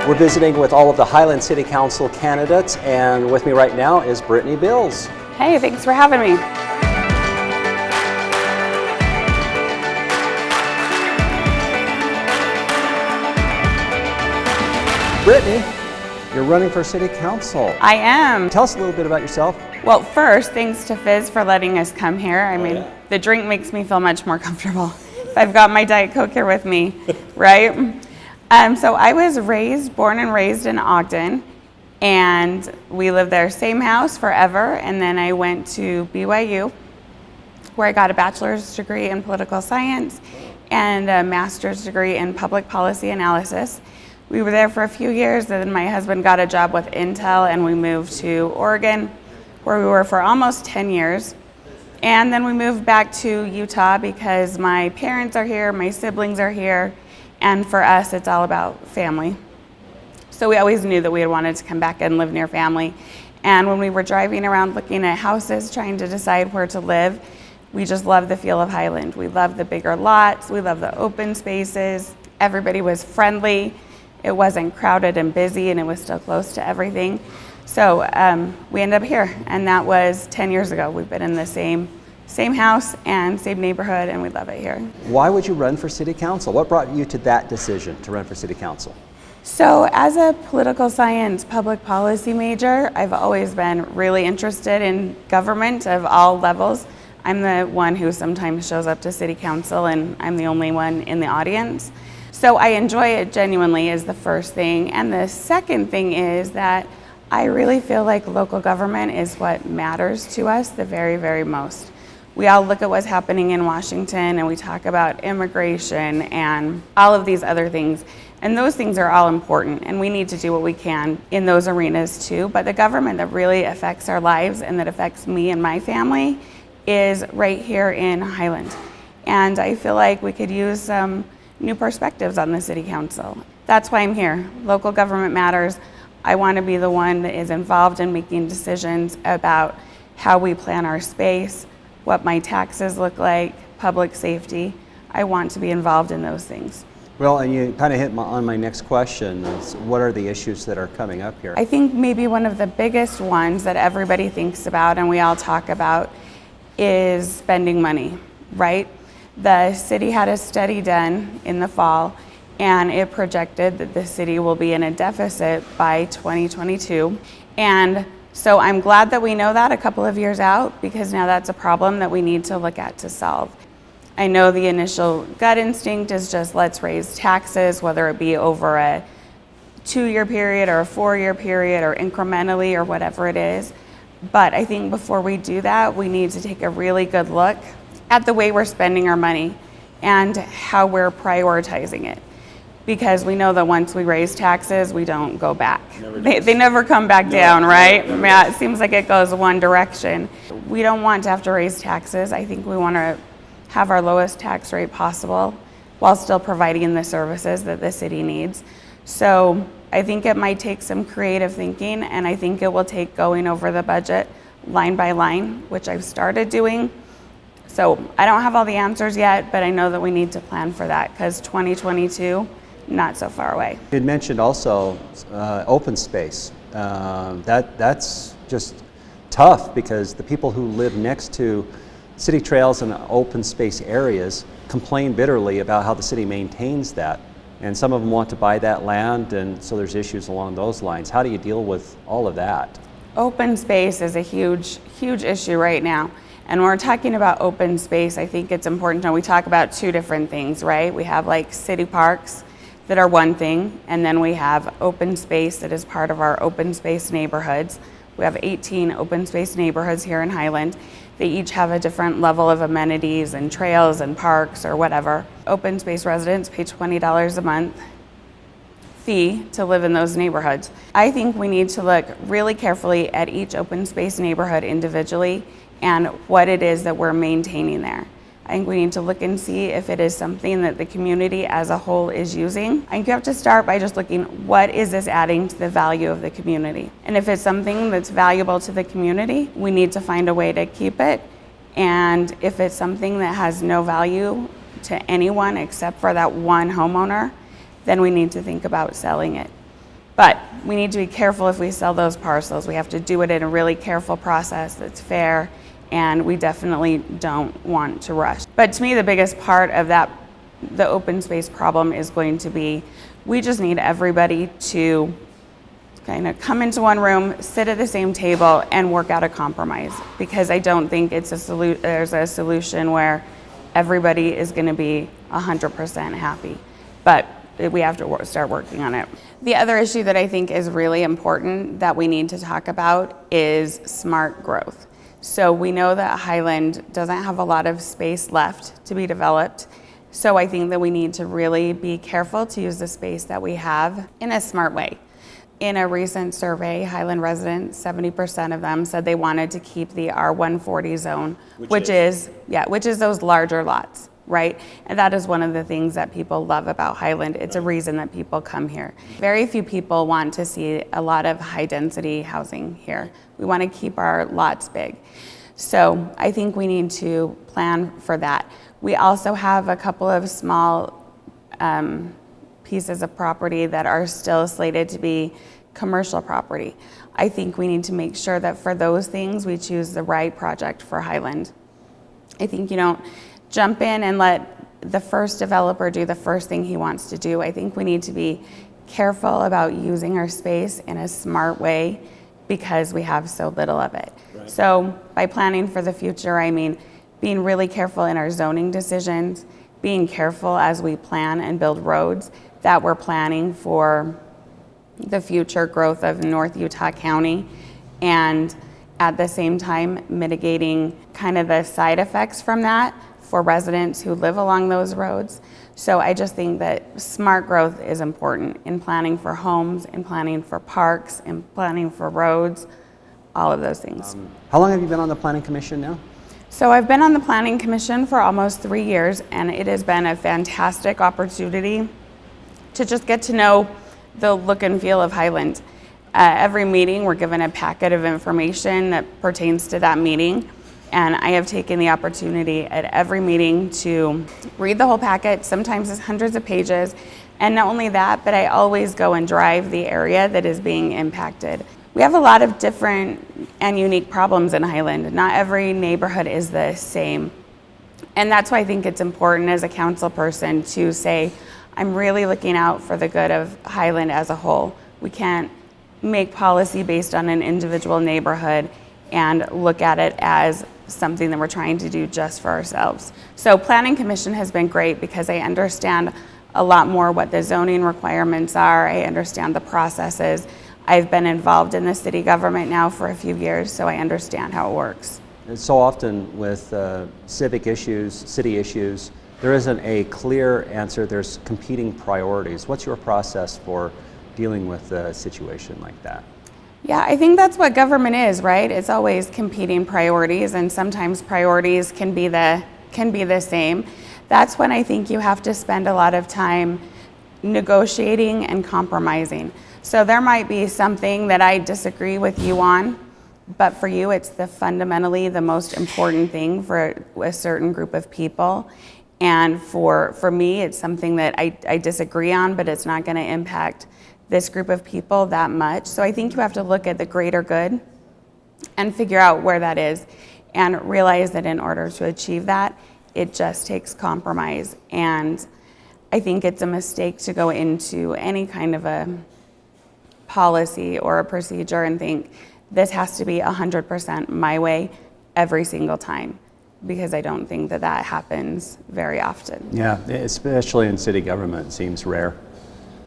We're visiting with all of the Highland City Council candidates, and with me right now is Brittney Bills. Hey, thanks for having me. Brittney, you're running for City Council. I am. Tell us a little bit about yourself. Well, first, thanks to FiiZ for letting us come here. The drink makes me feel much more comfortable if I've got my Diet Coke here with me, right? So I was born and raised in Ogden, and we lived there, same house forever, and then I went to BYU, where I got a bachelor's degree in political science and a master's degree in public policy analysis. We were there for a few years, and then my husband got a job with Intel, and we moved to Oregon, where we were for almost 10 years. And then we moved back to Utah because my parents are here, my siblings are here, and for us, it's all about family. So we always knew that we had wanted to come back and live near family. And when we were driving around looking at houses, trying to decide where to live, we just loved the feel of Highland. We loved the bigger lots, we loved the open spaces. Everybody was friendly. It wasn't crowded and busy, and it was still close to everything. So we ended up here, and that was 10 years ago. We've been in the same house and same neighborhood, and we love it here. Why would you run for City Council? What brought you to that decision to run for City Council? So as a political science public policy major, I've always been really interested in government of all levels. I'm the one who sometimes shows up to City Council, and I'm the only one in the audience. So I enjoy it genuinely is the first thing. And the second thing is that I really feel like local government is what matters to us the very, very most. We all look at what's happening in Washington, and we talk about immigration and all of these other things. And those things are all important, and we need to do what we can in those arenas too. But the government that really affects our lives and that affects me and my family is right here in Highland. And I feel like we could use some new perspectives on the City Council. That's why I'm here. Local government matters. I want to be the one that is involved in making decisions about how we plan our space, what my taxes look like, public safety. I want to be involved in those things. Well, and you kind of hit on my next question, is what are the issues that are coming up here? I think maybe one of the biggest ones that everybody thinks about and we all talk about is spending money, right? The city had a study done in the fall, and it projected that the city will be in a deficit by 2022. And so I'm glad that we know that a couple of years out, because now that's a problem that we need to look at to solve. I know the initial gut instinct is just let's raise taxes, whether it be over a 2-year period or a 4-year period or incrementally or whatever it is. But I think before we do that, we need to take a really good look at the way we're spending our money and how we're prioritizing it. Because we know that once we raise taxes, we don't go back. They never come back down, right? Yeah, it seems like it goes one direction. We don't want to have to raise taxes. I think we want to have our lowest tax rate possible while still providing the services that the city needs. So I think it might take some creative thinking, and I think it will take going over the budget line by line, which I've started doing. So I don't have all the answers yet, but I know that we need to plan for that because 2022, not so far away. You had mentioned also open space. That's just tough because the people who live next to city trails and open space areas complain bitterly about how the city maintains that. And some of them want to buy that land, and so there's issues along those lines. How do you deal with all of that? Open space is a huge, huge issue right now. And when we're talking about open space, I think it's important to know we talk about two different things, right? We have like city parks that are one thing, and then we have open space that is part of our open space neighborhoods. We have 18 open space neighborhoods here in Highland. They each have a different level of amenities and trails and parks or whatever. Open space residents pay $20 a month fee to live in those neighborhoods. I think we need to look really carefully at each open space neighborhood individually and what it is that we're maintaining there. I think we need to look and see if it is something that the community as a whole is using. I think you have to start by just looking, what is this adding to the value of the community? And if it's something that's valuable to the community, we need to find a way to keep it. And if it's something that has no value to anyone except for that one homeowner, then we need to think about selling it. But we need to be careful if we sell those parcels. We have to do it in a really careful process that's fair, and we definitely don't want to rush. But to me, the biggest part of that, the open space problem, is going to be we just need everybody to kind of come into one room, sit at the same table, and work out a compromise. Because I don't think there's a solution where everybody is going to be 100% happy. But we have to start working on it. The other issue that I think is really important that we need to talk about is smart growth. So we know that Highland doesn't have a lot of space left to be developed. So I think that we need to really be careful to use the space that we have in a smart way. In a recent survey, Highland residents, 70% of them said they wanted to keep the R140 zone, which is those larger lots, right? And that is one of the things that people love about Highland. It's a reason that people come here. Very few people want to see a lot of high density housing here. We want to keep our lots big. So I think we need to plan for that. We also have a couple of small pieces of property that are still slated to be commercial property. I think we need to make sure that for those things we choose the right project for Highland. I think you don't jump in and let the first developer do the first thing he wants to do. I think we need to be careful about using our space in a smart way because we have so little of it. Right. So by planning for the future, I mean being really careful in our zoning decisions, being careful as we plan and build roads, that we're planning for the future growth of North Utah County, and at the same time mitigating kind of the side effects from that for residents who live along those roads. So I just think that smart growth is important in planning for homes, in planning for parks, in planning for roads, all of those things. How long have you been on the Planning Commission now? So I've been on the Planning Commission for almost 3 years, and it has been a fantastic opportunity to just get to know the look and feel of Highland. Every meeting we're given a packet of information that pertains to that meeting, and I have taken the opportunity at every meeting to read the whole packet. Sometimes it's hundreds of pages, and not only that, but I always go and drive the area that is being impacted. We have a lot of different and unique problems in Highland. Not every neighborhood is the same, and that's why I think it's important as a council person to say, I'm really looking out for the good of Highland as a whole. We can't make policy based on an individual neighborhood and look at it as something that we're trying to do just for ourselves. So Planning Commission has been great because I understand a lot more what the zoning requirements are. I understand the processes. I've been involved in the city government now for a few years, so I understand how it works. And so often with civic issues, city issues, there isn't a clear answer. There's competing priorities. What's your process for dealing with a situation like that? Yeah, I think that's what government is, right? It's always competing priorities, and sometimes priorities can be the same. That's when I think you have to spend a lot of time negotiating and compromising. So there might be something that I disagree with you on, but for you it's fundamentally the most important thing for a certain group of people. And for me, it's something that I disagree on, but it's not going to impact this group of people that much. So I think you have to look at the greater good and figure out where that is and realize that in order to achieve that, it just takes compromise. And I think it's a mistake to go into any kind of a policy or a procedure and think this has to be 100% my way every single time, because I don't think that happens very often. Yeah, especially in city government, it seems rare.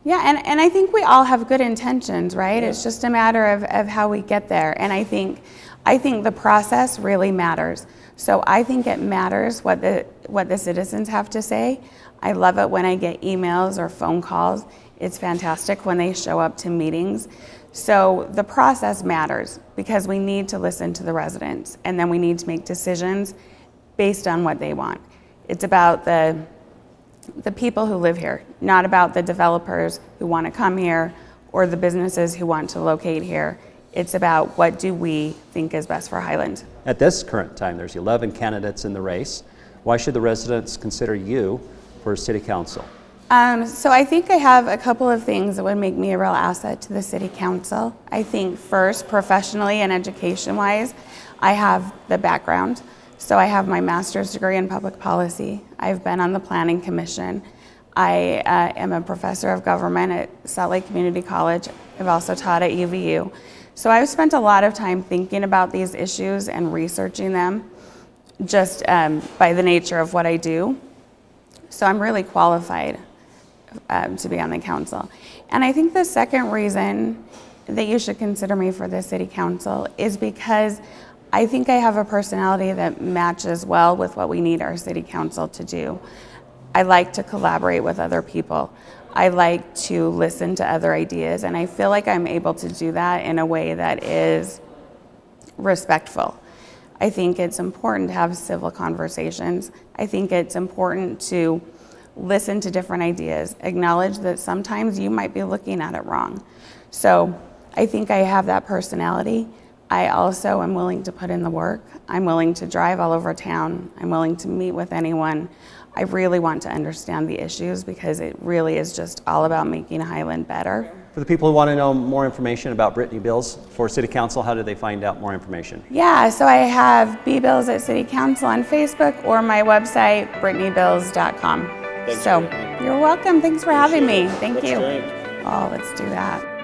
Yeah, and I think we all have good intentions, right? Yeah. It's just a matter of how we get there. And I think the process really matters. So I think it matters what the citizens have to say. I love it when I get emails or phone calls. It's fantastic when they show up to meetings. So the process matters because we need to listen to the residents, and then we need to make decisions based on what they want. It's about the people who live here, not about the developers who want to come here or the businesses who want to locate here. It's about what do we think is best for Highland. At this current time, there's 11 candidates in the race. Why should the residents consider you for city council? So I think I have a couple of things that would make me a real asset to the city council. I think first, professionally and education-wise, I have the background. So I have my master's degree in public policy. I've been on the planning commission. I am a professor of government at Salt Lake Community College. I've also taught at UVU. So I've spent a lot of time thinking about these issues and researching them just by the nature of what I do. So I'm really qualified to be on the council. And I think the second reason that you should consider me for the city council is because I think I have a personality that matches well with what we need our city council to do. I like to collaborate with other people. I like to listen to other ideas, and I feel like I'm able to do that in a way that is respectful. I think it's important to have civil conversations. I think it's important to listen to different ideas, acknowledge that sometimes you might be looking at it wrong. So I think I have that personality. I also am willing to put in the work. I'm willing to drive all over town. I'm willing to meet with anyone. I really want to understand the issues because it really is just all about making Highland better. For the people who want to know more information about Brittney Bills for City Council, how do they find out more information? Yeah, so I have B-Bills at City Council on Facebook or my website, brittneybills.com. Thanks so for your time. you're welcome. Thanks for having me. Appreciate it. Thank Let's you. drink. Oh, let's do that.